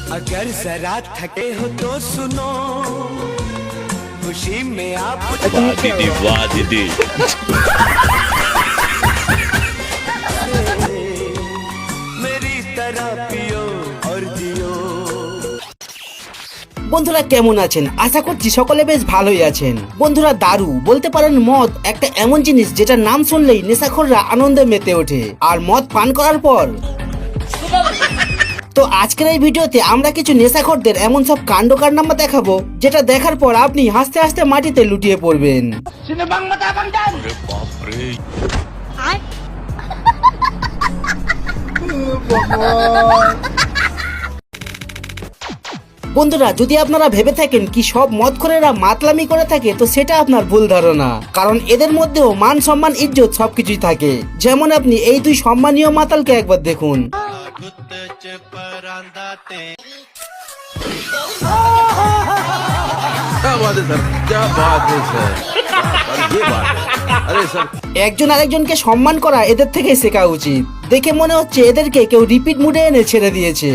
अगर जरा थके हो तो सुनो खुशी में आप वाह दीदी वाह दीदी मेरी तरह पियो और जियो। বন্ধুরা কেমন আছেন? আশা করছি সকলে বেশ ভালোই আছেন। বন্ধুরা দারু বলতে পারেন মদ একটা এমন জিনিস যেটা নাম শুনলেই নেশাখোররা আনন্দে মেতে ওঠে আর মদ পান করার পর। তো আজকের এই ভিডিওতে আমরা কিছু নেশাখোরদের এমন সব কাণ্ড কারনামা দেখাবো যেটা দেখার পর আপনি হাসতে হাসতে মাটিতে লুটিয়ে পড়বেন। বন্ধুরা যদি আপনারা ভেবে থাকেন কি সব মদখোরেরা মাতলামি করে থাকে তো সেটা আপনার ভুল ধারণা, কারণ এদের মধ্যেও মান সম্মান ইজ্জত সবকিছুই থাকে। যেমন আপনি এই দুই সম্মানীয় মাতালকে একবার দেখুন। একজন আরেকজনকে সম্মান করা এদের থেকে শেখা উচিত। দেখে মনে হচ্ছে এদেরকে কেউ রিপিট মুডে এনে ছেড়ে দিয়েছে।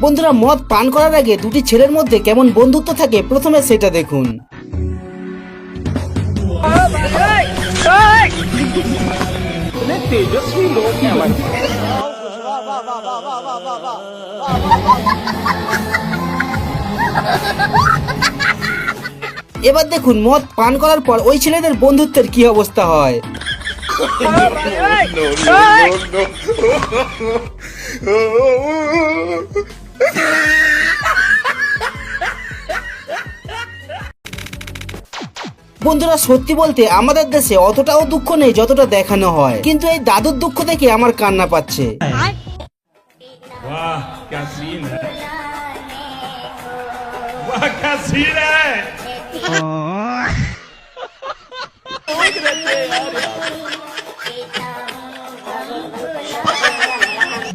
বন্ধুরা মদ পান করার আগে দুটি ছেলের মধ্যে কেমন বন্ধুত্ব থাকে প্রথমে সেটা দেখুন। এবার দেখুন মদ পান করার পর ওই ছেলেদের বন্ধুত্বের কি অবস্থা হয়। বন্ধুরা সত্যি বলতে আমাদের দেশে অতটাও দুঃখ নেই যতটা দেখানো হয়, কিন্তু এই দাদুর দুঃখ দেখে আমার কান্না পাচ্ছে। वाह क्या सीन है, वाह क्या सीन है।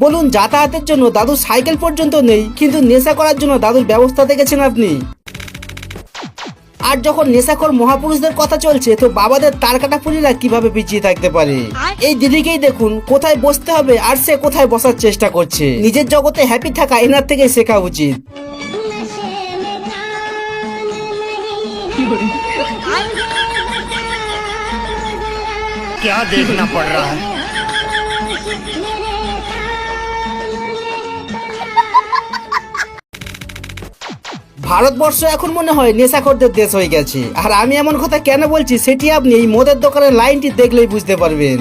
বলুন যাতায়াতের জন্য দাদুর সাইকেল পর্যন্ত নেই, কিন্তু নেশা করার জন্য দাদুর ব্যবস্থা দেখেছেন আপনি? আর যখন নেশাখোর মহাপুরুষদের কথা চলছে তো বাবাদের তারকাটা পুলিরা কিভাবে পিছিয়ে থাকতে পারে। এই দিদিকেই দেখুন কোথায় বসতে হবে আর সে কোথায় বসার চেষ্টা করছে। নিজের জগতে হ্যাপি থাকা এনার থেকে শেখা উচিত। क्या देखना पड़ रहा है? ভারতবর্ষ এখন মনে হয় নেশাখোরদের দেশ হয়ে গেছে। আর আমি এমন কথা কেন বলছি সেটি আপনি এই মদের দোকানের লাইনটি দেখলেই বুঝতে পারবেন।